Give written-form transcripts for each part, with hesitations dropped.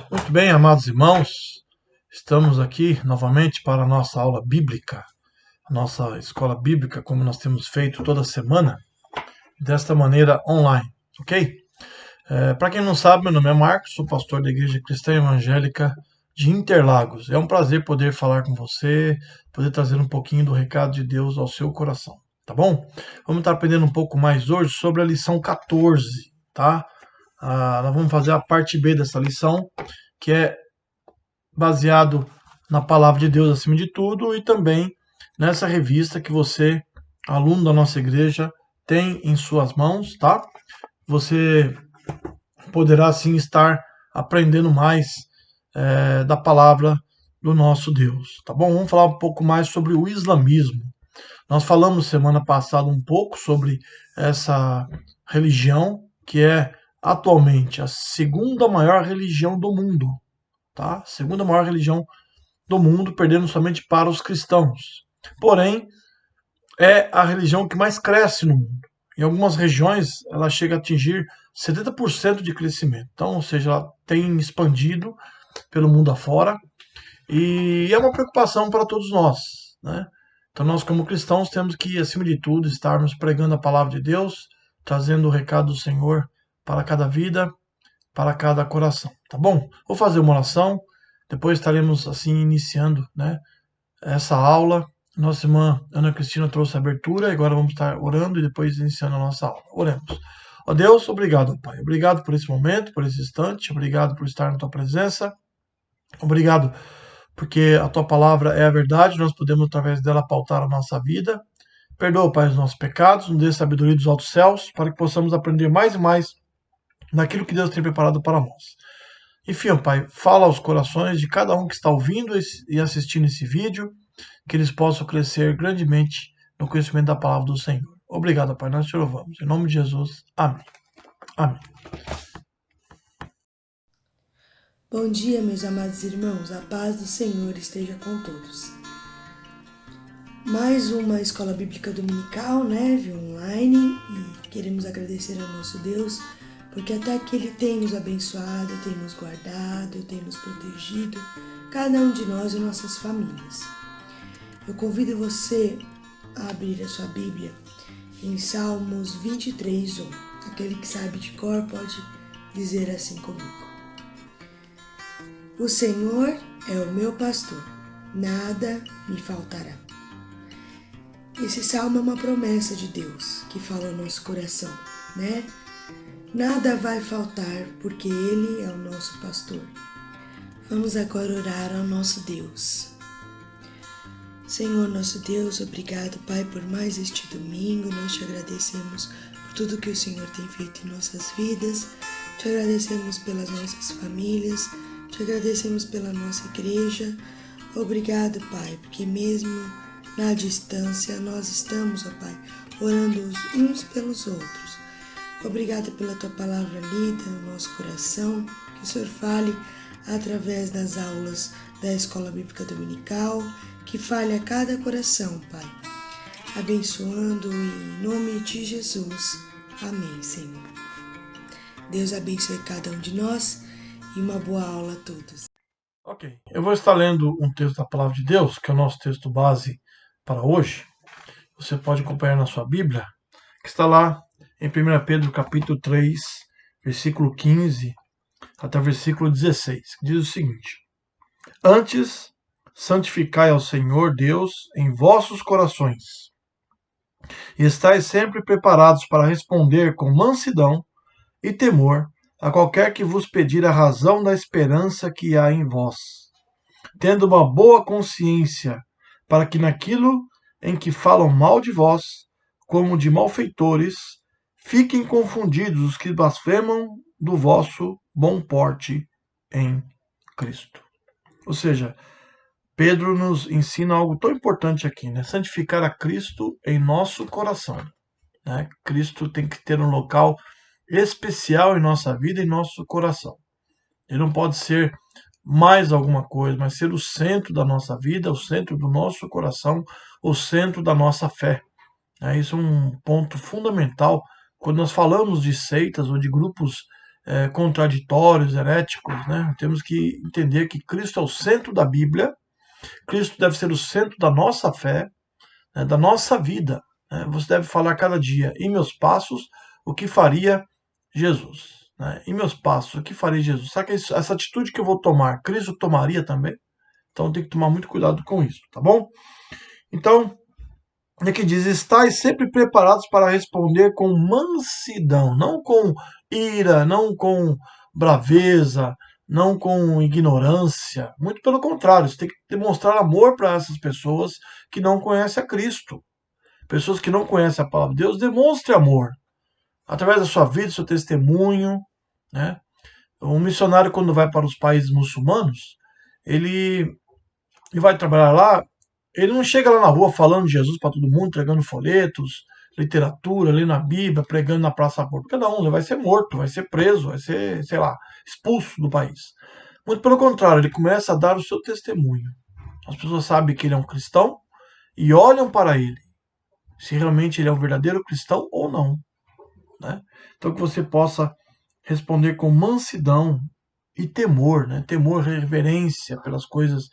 Muito bem, amados irmãos, estamos aqui novamente para a nossa aula bíblica, a nossa escola bíblica, como nós temos feito toda semana, desta maneira online, ok? Para quem não sabe, meu nome é Marcos, sou pastor da Igreja Cristã Evangélica de Interlagos. É um prazer poder falar com você, poder trazer um pouquinho do recado de Deus ao seu coração, tá bom? Vamos estar aprendendo um pouco mais hoje sobre a lição 14, tá? Nós vamos fazer a parte B dessa lição, que é baseado na palavra de Deus acima de tudo e também nessa revista que você, aluno da nossa igreja, tem em suas mãos, tá? Você poderá assim estar aprendendo mais da palavra do nosso Deus, tá bom? Vamos falar um pouco mais sobre o islamismo. Nós falamos semana passada um pouco sobre essa religião que é atualmente a segunda maior religião do mundo, tá? Segunda maior religião do mundo, perdendo somente para os cristãos. Porém, é a religião que mais cresce no mundo. Em algumas regiões, ela chega a atingir 70% de crescimento. Então, ou seja, ela tem expandido pelo mundo afora e é uma preocupação para todos nós, né? Então, nós como cristãos temos que, acima de tudo, estarmos pregando a palavra de Deus, trazendo o recado do Senhor para cada vida, para cada coração, tá bom? Vou fazer uma oração, depois estaremos assim iniciando, né, essa aula. Nossa irmã Ana Cristina trouxe a abertura e agora vamos estar orando e depois iniciando a nossa aula. Oremos. Ó Deus, obrigado, Pai. Obrigado por esse momento, por esse instante. Obrigado por estar na tua presença. Obrigado porque a tua palavra é a verdade. Nós podemos, através dela, pautar a nossa vida. Perdoa, Pai, os nossos pecados. Nos dê sabedoria dos altos céus para que possamos aprender mais e mais naquilo que Deus tem preparado para nós. Enfim, Pai, fala aos corações de cada um que está ouvindo e assistindo esse vídeo, que eles possam crescer grandemente no conhecimento da palavra do Senhor. Obrigado, Pai, nós te louvamos. Em nome de Jesus, amém. Amém. Bom dia, meus amados irmãos, a paz do Senhor esteja com todos. Mais uma escola bíblica dominical, via online, e queremos agradecer ao nosso Deus, porque até aqui Ele tem nos abençoado, tem nos guardado, tem nos protegido, cada um de nós e nossas famílias. Eu convido você a abrir a sua Bíblia em Salmos 23:1. Aquele que sabe de cor pode dizer assim comigo. O Senhor é o meu pastor, nada me faltará. Esse salmo é uma promessa de Deus que fala ao nosso coração, Nada vai faltar porque Ele é o nosso pastor. Vamos agora orar ao nosso Deus. Senhor, nosso Deus, obrigado, Pai, por mais este domingo. Nós te agradecemos por tudo que o Senhor tem feito em nossas vidas. Te agradecemos pelas nossas famílias. Te agradecemos pela nossa igreja. Obrigado, Pai, porque mesmo na distância nós estamos, ó Pai, orando uns pelos outros. Obrigado pela Tua palavra lida no nosso coração. Que o Senhor fale através das aulas da Escola Bíblica Dominical, que fale a cada coração, Pai. Abençoando em nome de Jesus. Amém, Senhor. Deus abençoe cada um de nós e uma boa aula a todos. Ok, eu vou estar lendo um texto da palavra de Deus, que é o nosso texto base para hoje. Você pode acompanhar na sua Bíblia, que está lá em 1 Pedro capítulo 3, versículo 15 até o versículo 16, que diz o seguinte: Antes, santificai ao Senhor Deus em vossos corações, e estais sempre preparados para responder com mansidão e temor a qualquer que vos pedir a razão da esperança que há em vós, tendo uma boa consciência, para que naquilo em que falam mal de vós, como de malfeitores, fiquem confundidos os que blasfemam do vosso bom porte em Cristo. Ou seja, Pedro nos ensina algo tão importante aqui, santificar a Cristo em nosso coração. Cristo tem que ter um local especial em nossa vida, em nosso coração. Ele não pode ser mais alguma coisa, mas ser o centro da nossa vida, o centro do nosso coração, o centro da nossa fé. Isso é um ponto fundamental quando nós falamos de seitas ou de grupos contraditórios, heréticos, né? Temos que entender que Cristo é o centro da Bíblia, Cristo deve ser o centro da nossa fé, né, da nossa vida. Né? Você deve falar cada dia, em meus passos, o que faria Jesus. Né? Em meus passos, o que faria Jesus? Sabe que essa atitude que eu vou tomar, Cristo tomaria também? Então tem que tomar muito cuidado com isso, tá bom? Então, aqui diz, estais sempre preparados para responder com mansidão, não com ira, não com braveza, não com ignorância. Muito pelo contrário, você tem que demonstrar amor para essas pessoas que não conhecem a Cristo. Pessoas que não conhecem a palavra de Deus, demonstre amor. Através da sua vida, do seu testemunho. Né? Um missionário, quando vai para os países muçulmanos, ele vai trabalhar lá, ele não chega lá na rua falando de Jesus para todo mundo, entregando folhetos, literatura, lendo a Bíblia, pregando na praça pública. Não, ele vai ser morto, vai ser preso, vai ser, sei lá, expulso do país. Muito pelo contrário, ele começa a dar o seu testemunho. As pessoas sabem que ele é um cristão e olham para ele, se realmente ele é um verdadeiro cristão ou não. Né? Então que você possa responder com mansidão e temor, né? Temor, reverência pelas coisas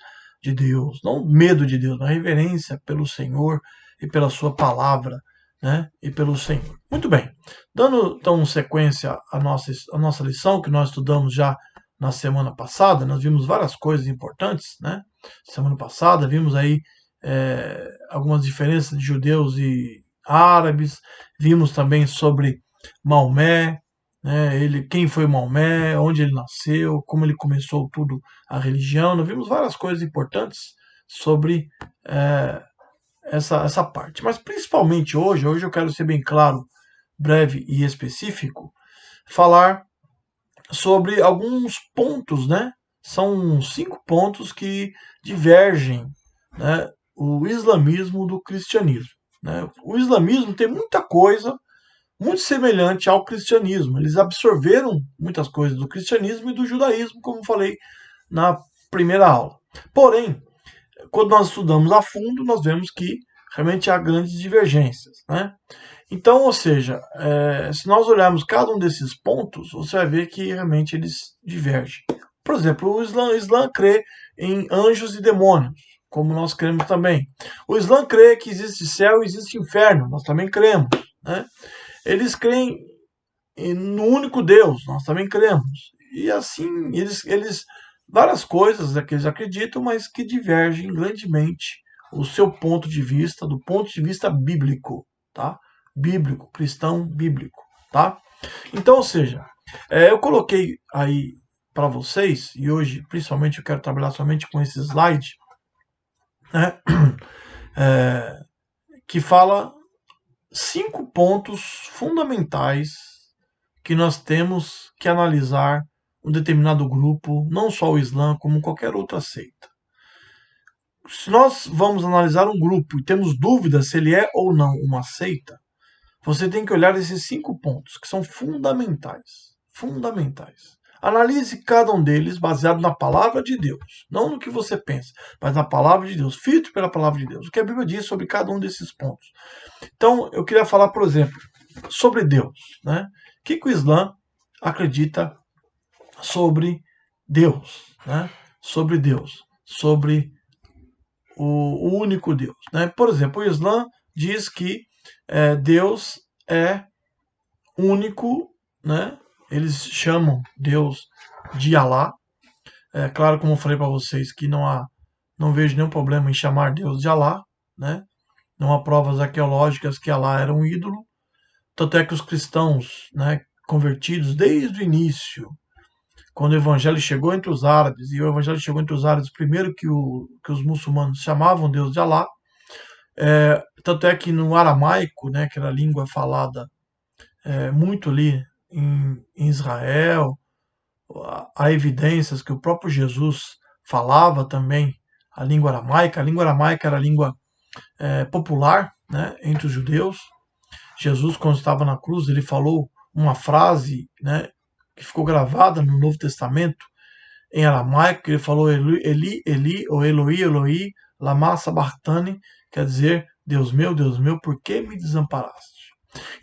de Deus, não medo de Deus, mas reverência pelo Senhor e pela sua palavra, né? E pelo Senhor. Muito bem. Dando então sequência à nossa lição que nós estudamos já na semana passada, nós vimos várias coisas importantes, né? Semana passada vimos aí algumas diferenças de judeus e árabes, vimos também sobre Maomé, né, quem foi Maomé, onde ele nasceu, como ele começou tudo a religião. Nós vimos várias coisas importantes sobre essa parte. Mas principalmente hoje eu quero ser bem claro, breve e específico, falar sobre alguns pontos, né? São 5 pontos que divergem, né, o islamismo do cristianismo. Né? O islamismo tem muita coisa muito semelhante ao cristianismo. Eles absorveram muitas coisas do cristianismo e do judaísmo, como falei na primeira aula. Porém, quando nós estudamos a fundo, nós vemos que realmente há grandes divergências. Né? Então, ou seja, se nós olharmos cada um desses pontos, você vai ver que realmente eles divergem. Por exemplo, o Islã crê em anjos e demônios, como nós cremos também. O Islã crê que existe céu e existe inferno, nós também cremos. Né? Eles creem no único Deus, nós também cremos. E assim, eles várias coisas que eles acreditam, mas que divergem grandemente o seu ponto de vista, do ponto de vista bíblico, tá? Bíblico, cristão bíblico, tá? Então, ou seja, eu coloquei aí para vocês, e hoje principalmente eu quero trabalhar somente com esse slide, né? Que fala 5 pontos fundamentais que nós temos que analisar um determinado grupo, não só o Islã, como qualquer outra seita. Se nós vamos analisar um grupo e temos dúvidas se ele é ou não uma seita, você tem que olhar esses 5 pontos, que são fundamentais. Fundamentais. Analise cada um deles baseado na palavra de Deus. Não no que você pensa, mas na palavra de Deus. Filtre pela palavra de Deus. O que a Bíblia diz sobre cada um desses pontos. Então, eu queria falar, por exemplo, sobre Deus. Né? O que o Islã acredita sobre Deus? Né? Sobre Deus. Sobre o único Deus. Né? Por exemplo, o Islã diz que Deus é único, né? Eles chamam Deus de Alá. É claro, como eu falei para vocês, que não vejo nenhum problema em chamar Deus de Alá, né? Não há provas arqueológicas que Alá era um ídolo. Tanto é que os cristãos, né, convertidos desde o início, quando o evangelho chegou entre os árabes, e o evangelho chegou entre os árabes primeiro que os muçulmanos chamavam Deus de Alá, tanto é que no aramaico, né, que era a língua falada muito ali em Israel, há evidências que o próprio Jesus falava também a língua aramaica. A língua aramaica era a língua popular, né, entre os judeus. Jesus, quando estava na cruz, ele falou uma frase, né, que ficou gravada no Novo Testamento em aramaico, que ele falou Eli, Eli, ou Eloi, Eloi, lama sabachthani, quer dizer, Deus meu, por que me desamparaste?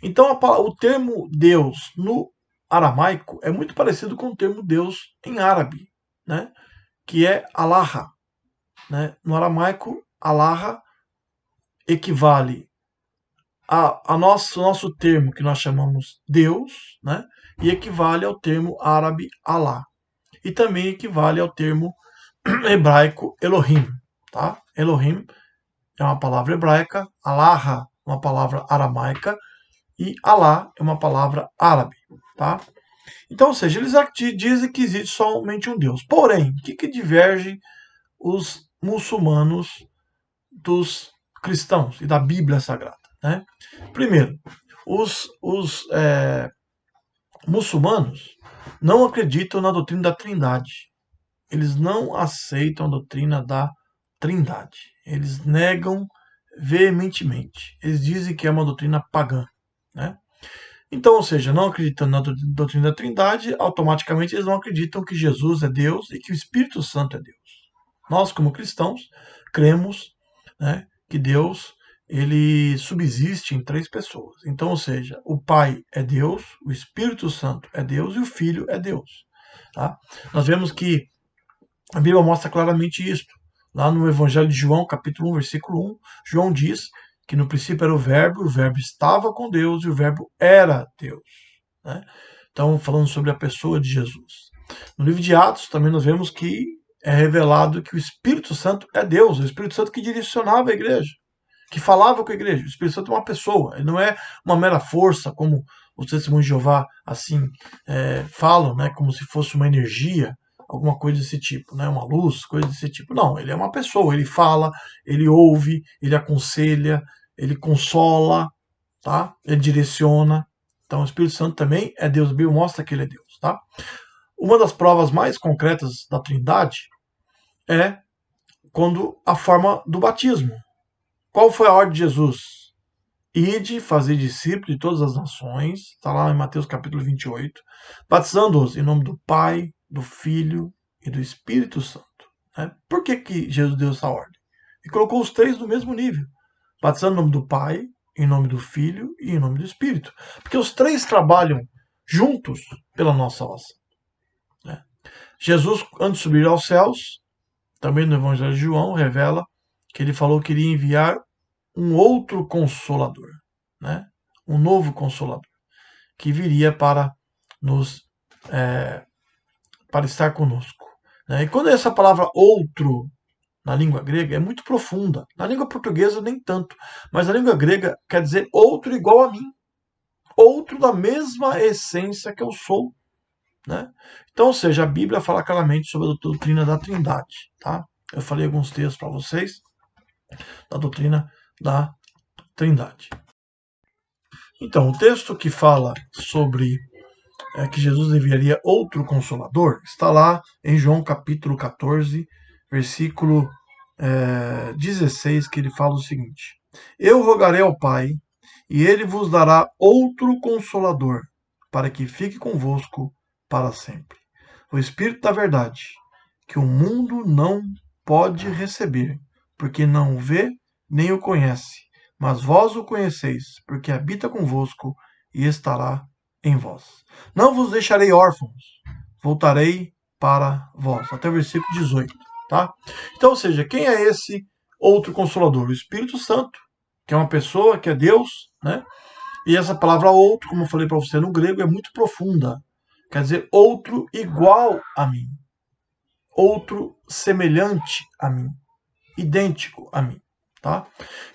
Então, o termo Deus no aramaico é muito parecido com o termo Deus em árabe, né? Que é Allah. Né? No aramaico, Allah equivale a nosso termo que nós chamamos Deus, né? E equivale ao termo árabe Allah. E também equivale ao termo hebraico Elohim. Tá? Elohim é uma palavra hebraica, Allah é uma palavra aramaica e Allah é uma palavra árabe. Tá? Então, ou seja, eles dizem que existe somente um Deus. Porém, o que diverge os muçulmanos dos cristãos e da Bíblia Sagrada? Né? Primeiro, os muçulmanos não acreditam na doutrina da Trindade. Eles não aceitam a doutrina da Trindade. Eles negam veementemente. Eles dizem que é uma doutrina pagã. Né? Então, ou seja, não acreditando na doutrina da Trindade, automaticamente eles não acreditam que Jesus é Deus e que o Espírito Santo é Deus. Nós, como cristãos, cremos, né, que Deus ele subsiste em 3 pessoas. Então, ou seja, o Pai é Deus, o Espírito Santo é Deus e o Filho é Deus. Tá? Nós vemos que a Bíblia mostra claramente isso. Lá no Evangelho de João, capítulo 1, versículo 1, João diz que no princípio era o Verbo estava com Deus e o Verbo era Deus. Né? Então, falando sobre a pessoa de Jesus. No livro de Atos, também nós vemos que é revelado que o Espírito Santo é Deus, o Espírito Santo que direcionava a igreja, que falava com a igreja. O Espírito Santo é uma pessoa, ele não é uma mera força, como os testemunhos de Jeová assim falam, né, como se fosse uma energia, alguma coisa desse tipo, né, uma luz, coisa desse tipo. Não, ele é uma pessoa, ele fala, ele ouve, ele aconselha, ele consola, tá? Ele direciona. Então o Espírito Santo também é Deus, a Bíblia mostra que ele é Deus, tá? Uma das provas mais concretas da Trindade é quando a forma do batismo. Qual foi a ordem de Jesus? Ide, fazer discípulos de todas as nações, está lá em Mateus capítulo 28, batizando-os em nome do Pai, do Filho e do Espírito Santo. Né? Por que Jesus deu essa ordem? E colocou os 3 no mesmo nível, batizando em nome do Pai, em nome do Filho e em nome do Espírito. Porque os 3 trabalham juntos pela nossa salvação. Né? Jesus, antes de subir aos céus, também no Evangelho de João, revela que ele falou que iria enviar um outro Consolador, né? Um novo Consolador, que viria para para estar conosco. Né? E quando essa palavra outro, na língua grega, é muito profunda. Na língua portuguesa, nem tanto. Mas na língua grega quer dizer outro igual a mim. Outro da mesma essência que eu sou. Né? Então, ou seja, a Bíblia fala claramente sobre a doutrina da Trindade. Tá? Eu falei alguns textos para vocês da doutrina da Trindade. Então, o texto que fala sobre que Jesus enviaria outro Consolador está lá em João capítulo 14, versículo 16, que ele fala o seguinte: Eu rogarei ao Pai, e ele vos dará outro Consolador, para que fique convosco para sempre. O Espírito da verdade, que o mundo não pode receber, porque não o vê nem o conhece, mas vós o conheceis, porque habita convosco e estará em vós. Não vos deixarei órfãos, voltarei para vós. Até o versículo 18. Tá? Então, ou seja, quem é esse outro Consolador? O Espírito Santo, que é uma pessoa, que é Deus, né? E essa palavra outro, como eu falei para você no grego, é muito profunda. Quer dizer, outro igual a mim. Outro semelhante a mim. Idêntico a mim. Tá?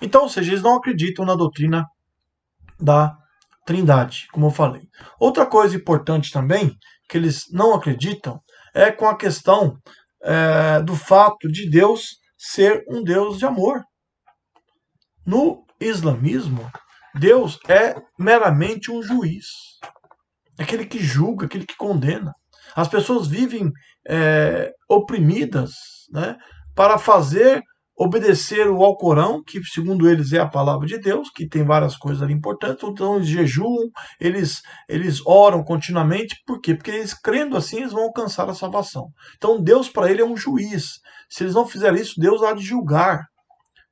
Então, ou seja, eles não acreditam na doutrina da Trindade, como eu falei. Outra coisa importante também, que eles não acreditam, é com a questão do fato de Deus ser um Deus de amor. No islamismo, Deus é meramente um juiz. Aquele que julga, aquele que condena. As pessoas vivem oprimidas, né, para fazer obedecer o Alcorão, que segundo eles é a palavra de Deus, que tem várias coisas ali importantes. Então eles jejuam, eles oram continuamente. Por quê? Porque eles, crendo assim, eles vão alcançar a salvação. Então Deus para ele é um juiz. Se eles não fizerem isso, Deus há de julgar.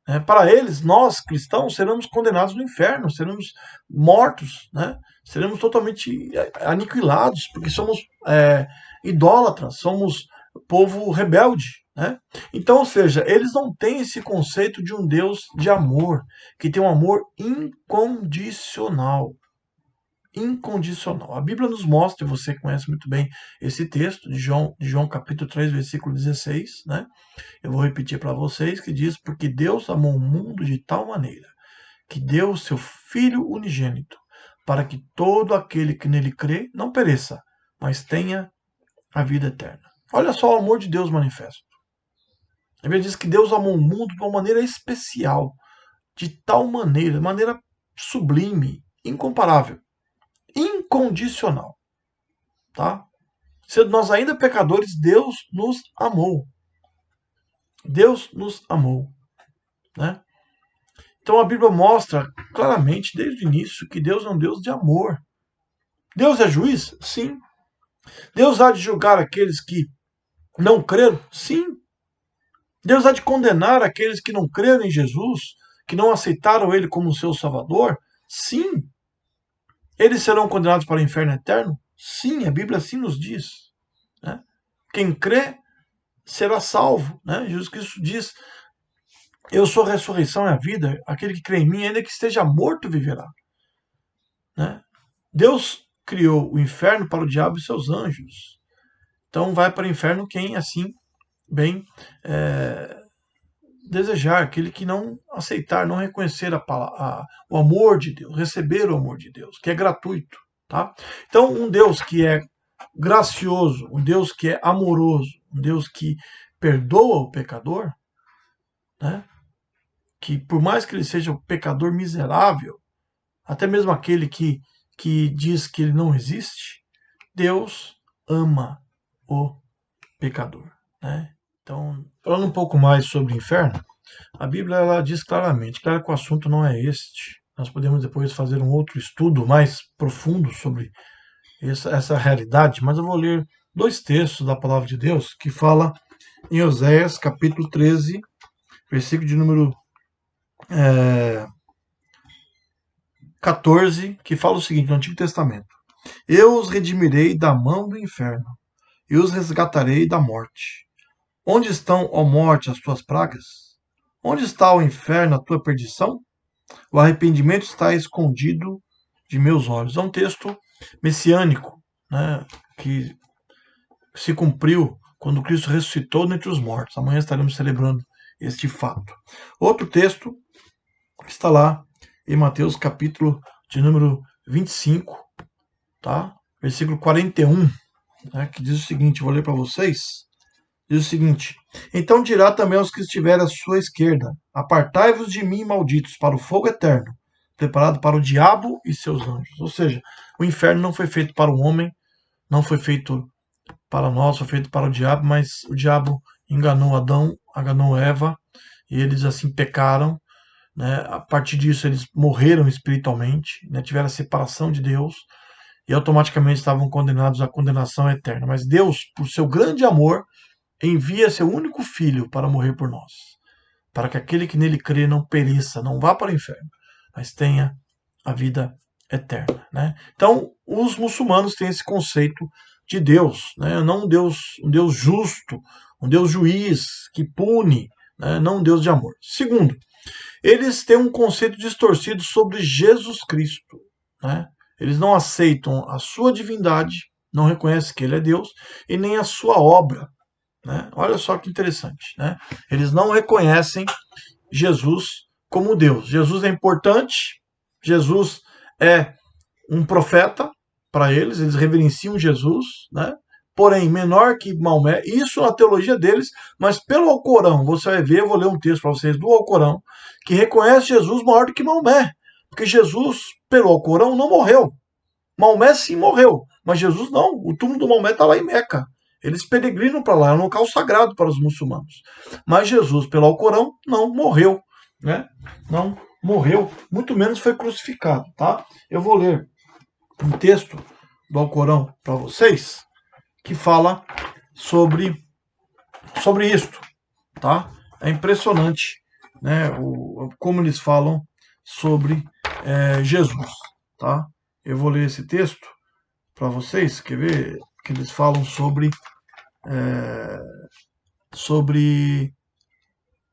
né? Para eles, nós cristãos seremos condenados no inferno, seremos mortos, né? Seremos totalmente aniquilados, porque somos idólatras, somos povo rebelde, né? Então, ou seja, eles não têm esse conceito de um Deus de amor, que tem um amor incondicional. Incondicional. A Bíblia nos mostra, e você conhece muito bem esse texto, de João capítulo 3, versículo 16, né? Eu vou repetir para vocês, que diz, porque Deus amou o mundo de tal maneira, que deu o seu Filho unigênito, para que todo aquele que nele crê não pereça, mas tenha a vida eterna. Olha só o amor de Deus manifesto. A Bíblia diz que Deus amou o mundo de uma maneira especial, de tal maneira, de maneira sublime, incomparável, incondicional, tá? Sendo nós ainda pecadores, Deus nos amou. Deus nos amou, né? Então a Bíblia mostra claramente, desde o início, que Deus é um Deus de amor. Deus é juiz? Sim. Deus há de julgar aqueles que não creram? Sim. Deus há de condenar aqueles que não creram em Jesus, que não aceitaram Ele como seu Salvador? Sim. Eles serão condenados para o inferno eterno? Sim, a Bíblia assim nos diz, né? Quem crê será salvo, né? Jesus Cristo diz, eu sou a ressurreição e a vida, aquele que crê em mim, ainda que esteja morto, viverá, né? Deus criou o inferno para o diabo e seus anjos. Então vai para o inferno quem assim bem desejar, aquele que não aceitar, não reconhecer o amor de Deus, receber o amor de Deus, que é gratuito, tá? Então um Deus que é gracioso, um Deus que é amoroso, um Deus que perdoa o pecador, né? Que por mais que ele seja um pecador miserável, até mesmo aquele que diz que ele não existe, Deus ama o pecador, né? Então, falando um pouco mais sobre o inferno, a Bíblia ela diz claramente, claro que o assunto não é este, nós podemos depois fazer um outro estudo mais profundo sobre essa realidade, mas eu vou ler 2 textos da palavra de Deus que fala em Oséias capítulo 13, versículo de número 14, que fala o seguinte, no Antigo Testamento: eu os redimirei da mão do inferno e os resgatarei da morte. Onde estão, ó morte, as tuas pragas? Onde está o inferno, a tua perdição? O arrependimento está escondido de meus olhos. É um texto messiânico, né, que se cumpriu quando Cristo ressuscitou dentre os mortos. Amanhã estaremos celebrando este fato. Outro texto está lá em Mateus capítulo de número 25, tá? Versículo 41, né, que diz o seguinte, vou ler para vocês. Diz o seguinte: então dirá também aos que estiverem à sua esquerda, apartai-vos de mim, malditos, para o fogo eterno, preparado para o diabo e seus anjos. Ou seja, o inferno não foi feito para o homem, não foi feito para nós, foi feito para o diabo, mas o diabo enganou Adão, enganou Eva, e eles assim pecaram, né? A partir disso eles morreram espiritualmente, né? Tiveram a separação de Deus, e automaticamente estavam condenados à condenação eterna. Mas Deus, por seu grande amor, envia seu único filho para morrer por nós, para que aquele que nele crê não pereça, não vá para o inferno, mas tenha a vida eterna, né? Então, os muçulmanos têm esse conceito de Deus, né? Não um Deus justo, um Deus juiz que pune, né? Não um Deus de amor. Segundo, eles têm um conceito distorcido sobre Jesus Cristo, né? Eles não aceitam a sua divindade, não reconhecem que ele é Deus, e nem a sua obra, né? Olha só que interessante, né? Eles não reconhecem Jesus como Deus. Jesus é importante, Jesus é um profeta para eles, eles reverenciam Jesus, né? Porém, menor que Maomé, isso na teologia deles, mas pelo Alcorão, você vai ver, eu vou ler um texto para vocês do Alcorão, que reconhece Jesus maior do que Maomé, porque Jesus, pelo Alcorão, não morreu. Maomé sim morreu, mas Jesus não, o túmulo do Maomé está lá em Meca. Eles peregrinam para lá, é um local sagrado para os muçulmanos. Mas Jesus, pelo Alcorão, não morreu, né? Não morreu, muito menos foi crucificado, tá? Eu vou ler um texto do Alcorão para vocês que fala sobre isto, tá? É impressionante né, como eles falam sobre Jesus, tá? Eu vou ler esse texto para vocês, quer ver? Que eles falam sobre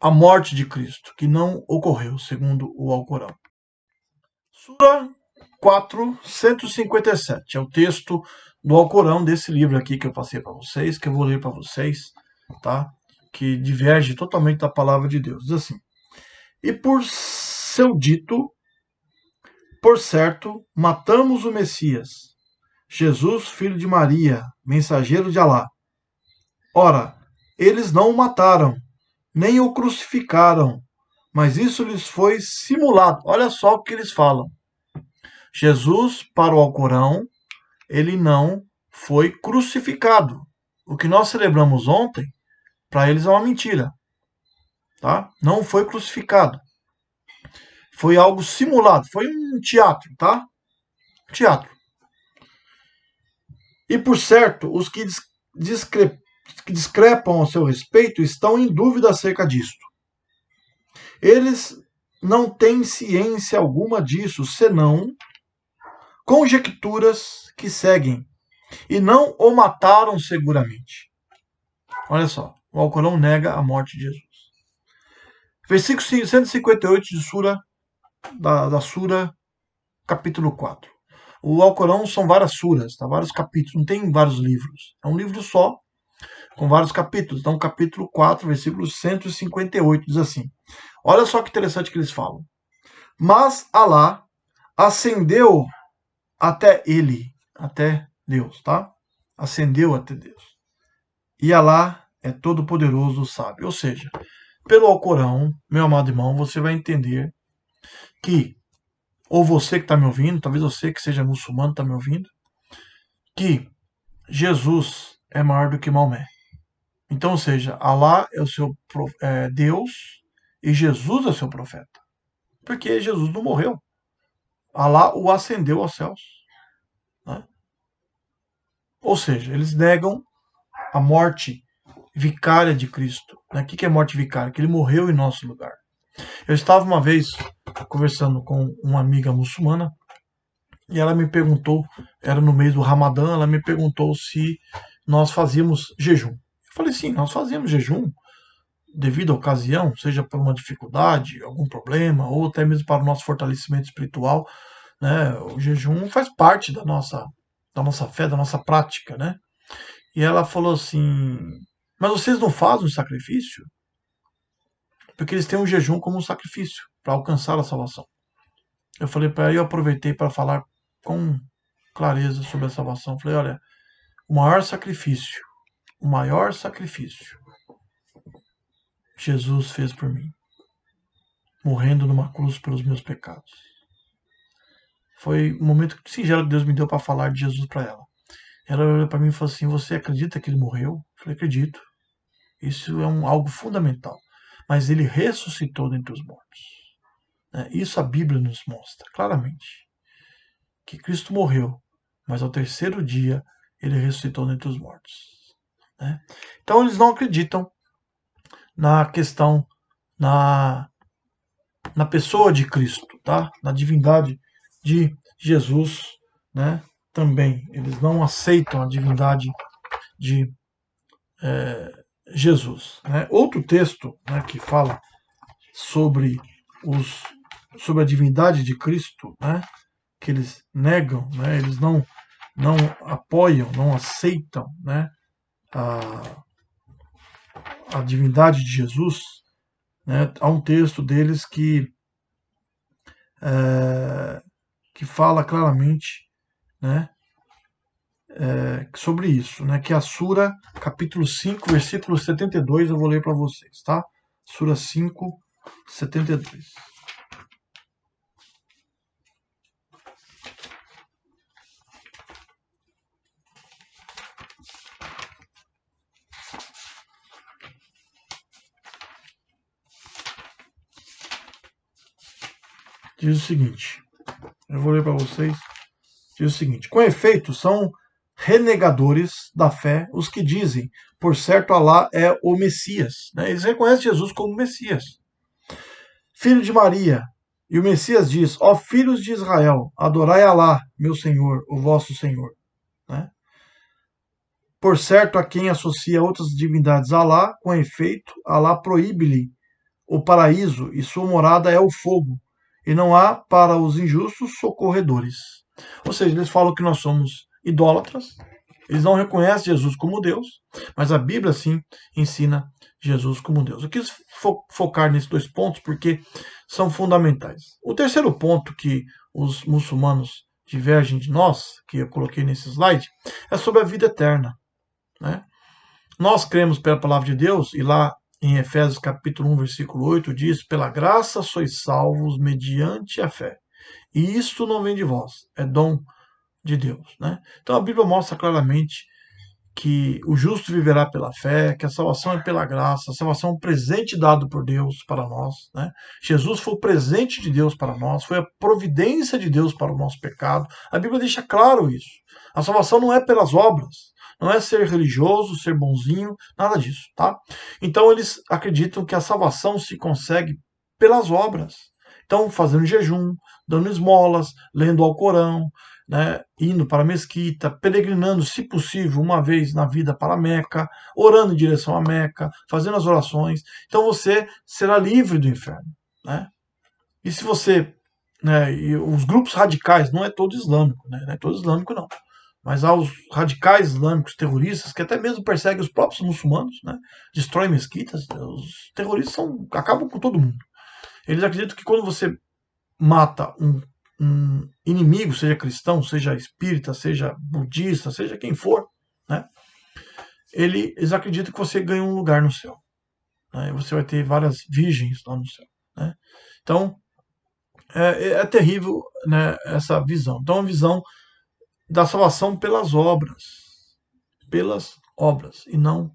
a morte de Cristo, que não ocorreu, segundo o Alcorão. Sura 4, 157, é o texto do Alcorão desse livro aqui que eu passei para vocês, que eu vou ler para vocês, tá? Que diverge totalmente da palavra de Deus. Diz assim: E por seu dito, por certo, matamos o Messias, Jesus, filho de Maria, mensageiro de Alá. Ora, eles não o mataram, nem o crucificaram, mas isso lhes foi simulado. Olha só o que eles falam. Jesus, para o Alcorão, ele não foi crucificado. O que nós celebramos ontem, para eles é uma mentira. Tá? Não foi crucificado. Foi algo simulado, foi um teatro, tá? Teatro. E por certo, os que discrepam a seu respeito estão em dúvida acerca disto. Eles não têm ciência alguma disso, senão conjecturas que seguem, e não o mataram seguramente. Olha só, o Alcorão nega a morte de Jesus. Versículo 158 de Sura, da Sura, capítulo 4. O Alcorão são várias suras, tá? Vários capítulos, não tem vários livros. É um livro só, com vários capítulos. Então, capítulo 4, versículo 158, diz assim. Olha só que interessante que eles falam. Mas Alá ascendeu até ele, até Deus, tá? Ascendeu até Deus. E Alá é todo poderoso, sábio. Ou seja, pelo Alcorão, meu amado irmão, você vai entender que, ou você que está me ouvindo, talvez você que seja muçulmano está me ouvindo, que Jesus é maior do que Maomé. Então, ou seja, Alá é o seu Deus e Jesus é o seu profeta. Porque Jesus não morreu. Alá o ascendeu aos céus. Né? Ou seja, eles negam a morte vicária de Cristo. Né? O que é morte vicária? Que ele morreu em nosso lugar. Eu estava uma vez conversando com uma amiga muçulmana e ela me perguntou, era no mês do Ramadã, ela me perguntou se nós fazíamos jejum. Eu falei, sim, nós fazíamos jejum devido à ocasião, seja por uma dificuldade, algum problema, ou até mesmo para o nosso fortalecimento espiritual. Né? O jejum faz parte da nossa fé, da nossa prática, né? E ela falou assim, mas vocês não fazem um sacrifício? Porque eles têm um jejum como um sacrifício para alcançar a salvação. Eu falei para ela, eu aproveitei para falar com clareza sobre a salvação. Eu falei, olha, o maior sacrifício Jesus fez por mim, morrendo numa cruz pelos meus pecados. Foi um momento singelo que Deus me deu para falar de Jesus para ela. Ela olhou para mim e falou assim, você acredita que ele morreu? Eu falei, acredito. Isso é algo fundamental. Mas ele ressuscitou dentre os mortos. Isso a Bíblia nos mostra claramente. Que Cristo morreu, mas ao terceiro dia ele ressuscitou dentre os mortos. Né? Então eles não acreditam na questão, na pessoa de Cristo, tá? Na divindade de Jesus, né? Também eles não aceitam a divindade de Jesus. Né? Outro texto, né, que fala sobre a divindade de Cristo, né, que eles negam, né, eles não apoiam, não aceitam, né, a divindade de Jesus. Né? Há um texto deles que fala claramente, né, sobre isso, né, que é a Sura, capítulo 5, versículo 72, eu vou ler para vocês, tá? Sura 5, 72. Diz o seguinte, eu vou ler para vocês, diz o seguinte, com efeito, são renegadores da fé os que dizem, por certo, Alá é o Messias. Né? Eles reconhecem Jesus como Messias. filho de Maria. E o Messias diz: ó filhos de Israel, adorai Alá, meu Senhor, o vosso Senhor. Né? Por certo, a quem associa outras divindades a Alá, com efeito, Alá proíbe-lhe o paraíso e sua morada é o fogo, e não há para os injustos socorredores. Ou seja, eles falam que nós somos idólatras, eles não reconhecem Jesus como Deus, mas a Bíblia sim ensina Jesus como Deus. Eu quis focar nesses dois pontos porque são fundamentais. O terceiro ponto que os muçulmanos divergem de nós, que eu coloquei nesse slide, é sobre a vida eterna. Né? Nós cremos pela palavra de Deus, e lá em Efésios capítulo 1, versículo 8, diz: pela graça sois salvos mediante a fé. E isto não vem de vós, é dom de Deus. Né? Então a Bíblia mostra claramente que o justo viverá pela fé, que a salvação é pela graça, a salvação é um presente dado por Deus para nós. Né? Jesus foi o presente de Deus para nós, foi a providência de Deus para o nosso pecado. A Bíblia deixa claro isso. A salvação não é pelas obras, não é ser religioso, ser bonzinho, nada disso. Tá? Então eles acreditam que a salvação se consegue pelas obras. Então, fazendo jejum, dando esmolas, lendo o Alcorão, né, indo para a mesquita, peregrinando, se possível, uma vez na vida para Meca, orando em direção a Meca, fazendo as orações. Então você será livre do inferno. Né? E se você... Né, e os grupos radicais, não é todo islâmico, né, não é todo islâmico não, mas há os radicais islâmicos terroristas que até mesmo perseguem os próprios muçulmanos, né, destroem mesquitas, os terroristas acabam com todo mundo. Eles acreditam que quando você mata um inimigo, seja cristão, seja espírita, seja budista, seja quem for, né, eles acreditam que você ganha um lugar no céu. Né, você vai ter várias virgens lá no céu. Né. Então, é terrível, né, essa visão. Então, a visão da salvação pelas obras, e não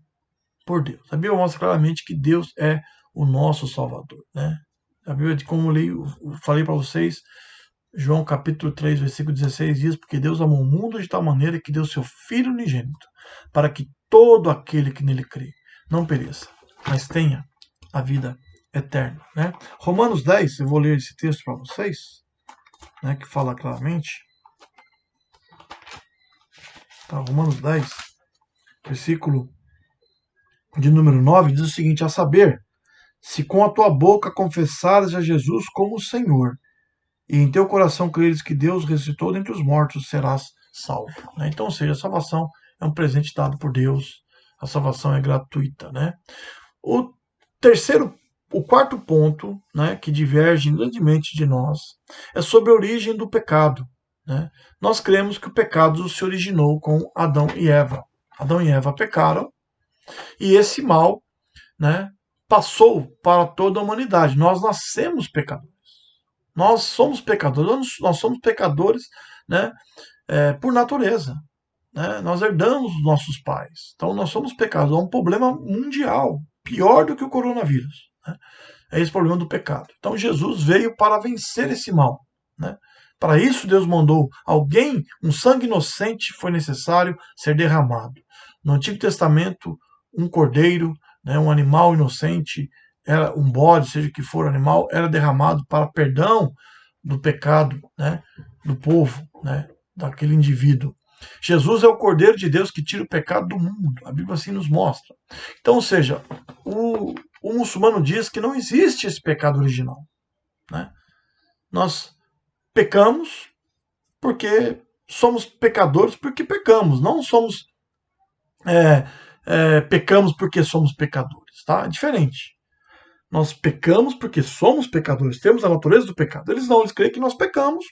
por Deus. A Bíblia mostra claramente que Deus é o nosso Salvador. Né. A Bíblia, como eu falei para vocês, João capítulo 3, versículo 16 diz: porque Deus amou o mundo de tal maneira que deu seu Filho unigênito, para que todo aquele que nele crê não pereça, mas tenha a vida eterna. Né? Romanos 10, eu vou ler esse texto para vocês, né, que fala claramente. Tá, Romanos 10, versículo de número 9, diz o seguinte: a saber, se com a tua boca confessares a Jesus como Senhor, e em teu coração creres que Deus ressuscitou dentre os mortos, serás salvo. Né? Então, ou seja, a salvação é um presente dado por Deus, a salvação é gratuita. Né? O quarto ponto, né, que diverge grandemente de nós, é sobre a origem do pecado. Né? Nós cremos que o pecado se originou com Adão e Eva. Adão e Eva pecaram, e esse mal, né, passou para toda a humanidade. Nós nascemos pecadores. Nós somos pecadores, né, por natureza. Né? Nós herdamos os nossos pais. Então nós somos pecadores. É um problema mundial, pior do que o coronavírus. Né? É esse problema do pecado. Então Jesus veio para vencer esse mal. Né? Para isso Deus mandou alguém, um sangue inocente foi necessário ser derramado. No Antigo Testamento, um cordeiro, né, um animal inocente, era um bode, seja que for animal, era derramado para perdão do pecado, né, do povo, né, daquele indivíduo. Jesus é o Cordeiro de Deus que tira o pecado do mundo. A Bíblia assim nos mostra. Então, ou seja, o muçulmano diz que não existe esse pecado original. Né? Nós pecamos porque somos pecadores porque pecamos. Não somos pecamos porque somos pecadores. Tá? É diferente. Nós pecamos porque somos pecadores, temos a natureza do pecado. Eles creem que nós pecamos.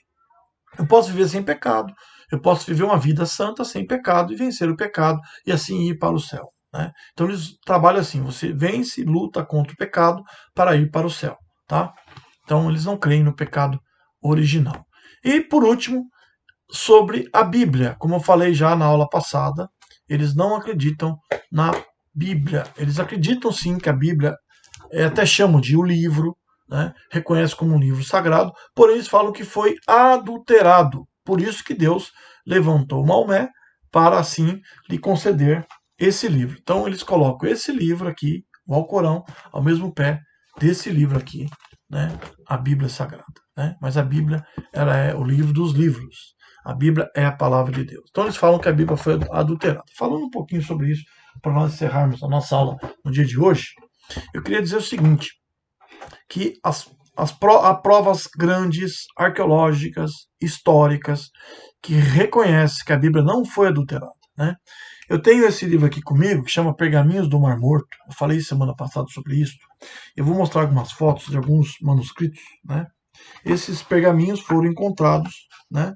Eu posso viver sem pecado, eu posso viver uma vida santa sem pecado e vencer o pecado e assim ir para o céu. Né? Então eles trabalham assim, você vence, luta contra o pecado para ir para o céu. Tá? Então eles não creem no pecado original. E por último, sobre a Bíblia, como eu falei já na aula passada, eles não acreditam na Bíblia. Eles acreditam sim que a Bíblia até chamam de o livro, né? Reconhece como um livro sagrado, porém eles falam que foi adulterado. Por isso que Deus levantou Maomé para assim lhe conceder esse livro. Então eles colocam esse livro aqui, o Alcorão, ao mesmo pé desse livro aqui, né, a Bíblia Sagrada, né? Mas a Bíblia, ela é o livro dos livros. A Bíblia é a palavra de Deus. Então eles falam que a Bíblia foi adulterada. Falando um pouquinho sobre isso, para nós encerrarmos a nossa aula no dia de hoje, eu queria dizer o seguinte, que há provas grandes, arqueológicas, históricas, que reconhecem que a Bíblia não foi adulterada, né? Eu tenho esse livro aqui comigo, que chama Pergaminhos do Mar Morto. Eu falei semana passada sobre isso. Eu vou mostrar algumas fotos de alguns manuscritos, né? Esses pergaminhos foram encontrados, né,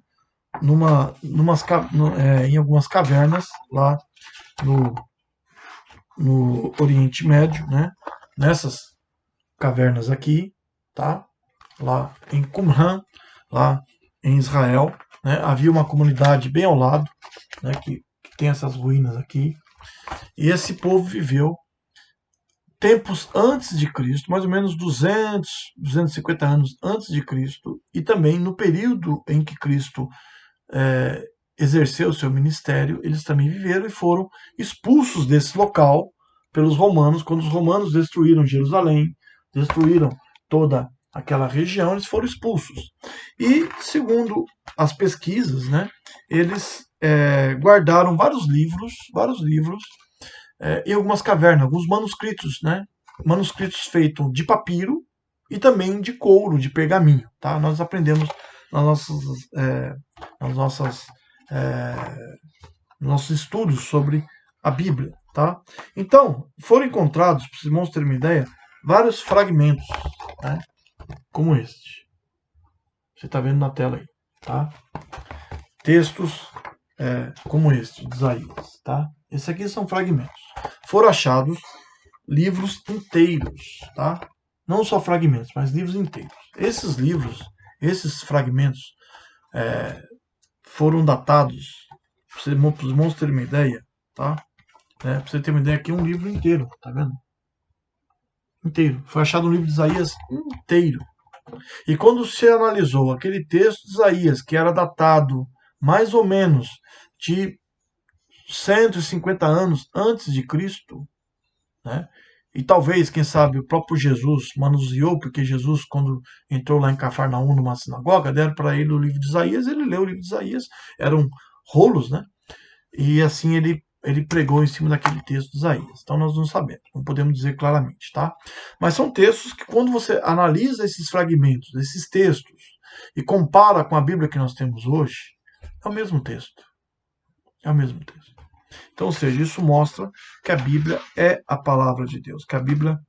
em algumas cavernas lá no Oriente Médio, né? Nessas cavernas aqui, tá? Lá em Qumran, lá em Israel, né? Havia uma comunidade bem ao lado, né, que tem essas ruínas aqui. E esse povo viveu tempos antes de Cristo, mais ou menos 200, 250 anos antes de Cristo, e também no período em que Cristo exerceu o seu ministério, eles também viveram e foram expulsos desse local pelos romanos. Quando os romanos destruíram Jerusalém, destruíram toda aquela região, eles foram expulsos. E, segundo as pesquisas, né, eles guardaram vários livros em algumas cavernas, alguns manuscritos, né, manuscritos feitos de papiro e também de couro, de pergaminho. Tá? Nós aprendemos nos nossos estudos sobre a Bíblia. Tá? Então, foram encontrados, para os irmãos terem uma ideia, vários fragmentos, né, como este. Você está vendo na tela aí. Tá? Textos como este, de Isaías. Tá? Esses aqui são fragmentos. Foram achados livros inteiros. Tá? Não só fragmentos, mas livros inteiros. Esses livros, esses fragmentos, foram datados, para os irmãos terem uma ideia, tá? Para você ter uma ideia, aqui é um livro inteiro, tá vendo? Inteiro. Foi achado um livro de Isaías inteiro. E quando se analisou aquele texto de Isaías, que era datado mais ou menos de 150 anos antes de Cristo, né? E talvez, quem sabe, o próprio Jesus manuseou, porque Jesus, quando entrou lá em Cafarnaum, numa sinagoga, deram para ele o livro de Isaías, ele leu o livro de Isaías, eram rolos, né? E assim ele pregou em cima daquele texto de Isaías. Então nós não sabemos, não podemos dizer claramente, tá? Mas são textos que, quando você analisa esses fragmentos, esses textos, e compara com a Bíblia que nós temos hoje, é o mesmo texto. É o mesmo texto. Então, ou seja, isso mostra que a Bíblia é a palavra de Deus, que a Bíblia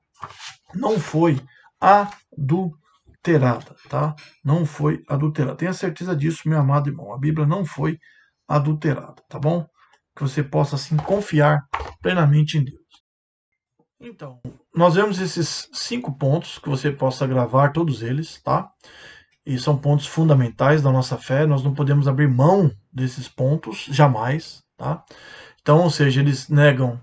não foi adulterada, tá? Não foi adulterada. Tenha certeza disso, meu amado irmão. A Bíblia não foi adulterada, tá bom? Que você possa, assim, confiar plenamente em Deus. Então, nós vemos esses 5 pontos, que você possa gravar todos eles, tá? E são pontos fundamentais da nossa fé, nós não podemos abrir mão desses pontos, jamais, tá? Então, ou seja, eles negam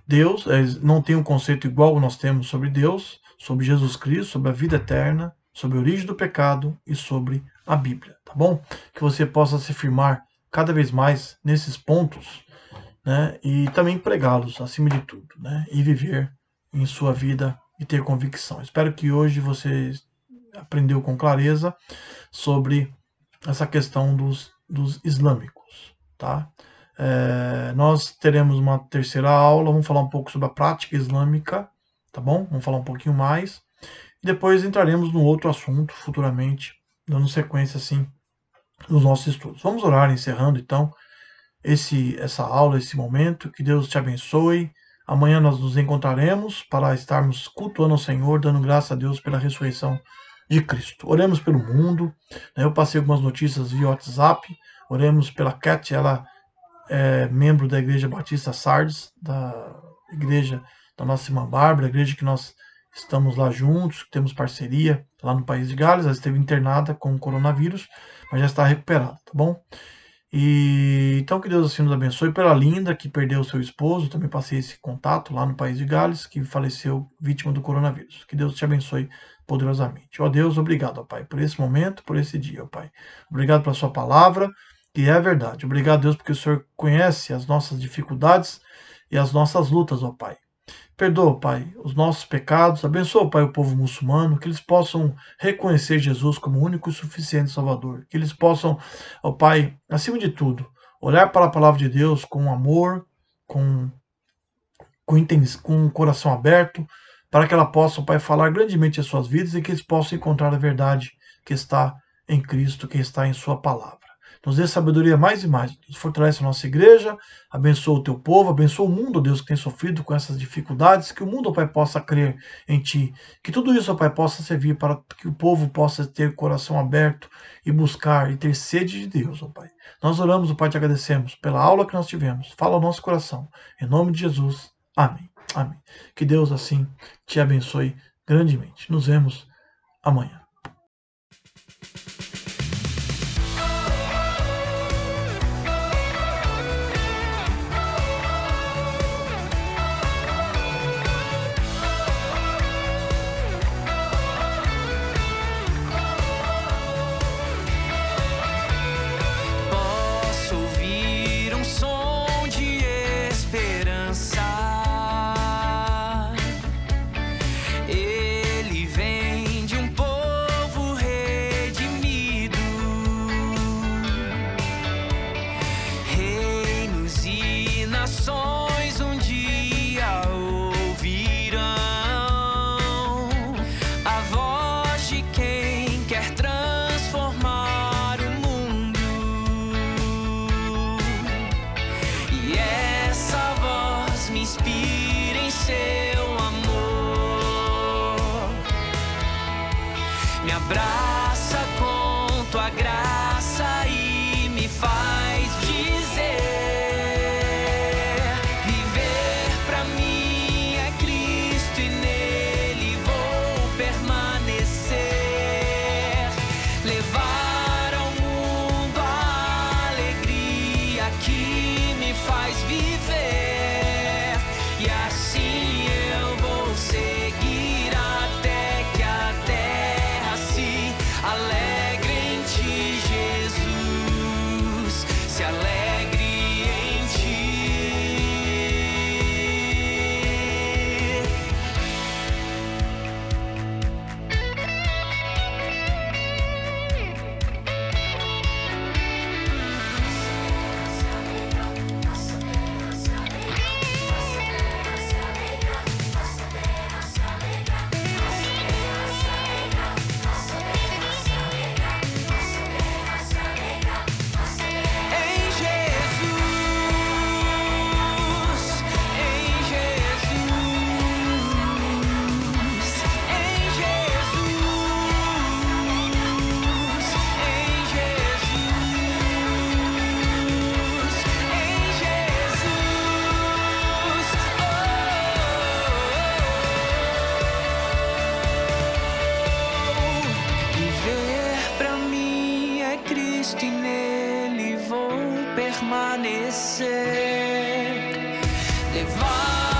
Deus, eles não têm um conceito igual nós temos sobre Deus, sobre Jesus Cristo, sobre a vida eterna, sobre a origem do pecado e sobre a Bíblia, tá bom? Que você possa se firmar cada vez mais nesses pontos, né? E também pregá-los acima de tudo, né? E viver em sua vida e ter convicção. Espero que hoje você aprendeu com clareza sobre essa questão dos islâmicos, tá? Nós teremos uma terceira aula, vamos falar um pouco sobre a prática islâmica, tá bom? Vamos falar um pouquinho mais. E depois entraremos no outro assunto futuramente, dando sequência assim nos nossos estudos. Vamos orar encerrando então essa aula, esse momento. Que Deus te abençoe. Amanhã nós nos encontraremos para estarmos cultuando ao Senhor, dando graças a Deus pela ressurreição de Cristo. Oremos pelo mundo, né? Eu passei algumas notícias via WhatsApp. Oremos pela Cat, ela é membro da Igreja Batista Sardes, da igreja da nossa irmã Bárbara, a igreja que nós estamos lá juntos, que temos parceria lá no país de Gales. Ela esteve internada com o coronavírus, mas já está recuperada, tá bom? E então que Deus assim nos abençoe. Pela Linda, que perdeu o seu esposo, também passei esse contato lá no país de Gales, que faleceu vítima do coronavírus. Que Deus te abençoe poderosamente. Ó Deus, obrigado, ó Pai, por esse momento, por esse dia, ó Pai. Obrigado pela sua palavra, que é a verdade. Obrigado, Deus, porque o Senhor conhece as nossas dificuldades e as nossas lutas, ó Pai. Perdoa, Pai, os nossos pecados. Abençoa, Pai, o povo muçulmano, que eles possam reconhecer Jesus como o único e suficiente Salvador. Que eles possam, ó Pai, acima de tudo, olhar para a palavra de Deus com amor, com, com um coração aberto, para que ela possa, ó Pai, falar grandemente as suas vidas e que eles possam encontrar a verdade que está em Cristo, que está em Sua palavra. Nos dê sabedoria mais e mais. Deus, fortalece a nossa igreja, abençoa o teu povo, abençoa o mundo, Deus, que tem sofrido com essas dificuldades, que o mundo, Pai, possa crer em Ti. Que tudo isso, Pai, possa servir para que o povo possa ter coração aberto e buscar e ter sede de Deus, ó Pai. Nós oramos, ó Pai, te agradecemos pela aula que nós tivemos. Fala ao nosso coração. Em nome de Jesus. Amém. Amém. Que Deus, assim, te abençoe grandemente. Nos vemos amanhã. Me abraça com tua graça e me faz dizer: viver pra mim é Cristo e nele vou permanecer. Levar ao mundo a alegria que me faz viver, e assim eu vou seguir até que a terra se alegre em ti, Jesus, se alegre em ti. Viver pra mim é Cristo e nele vou permanecer. Levar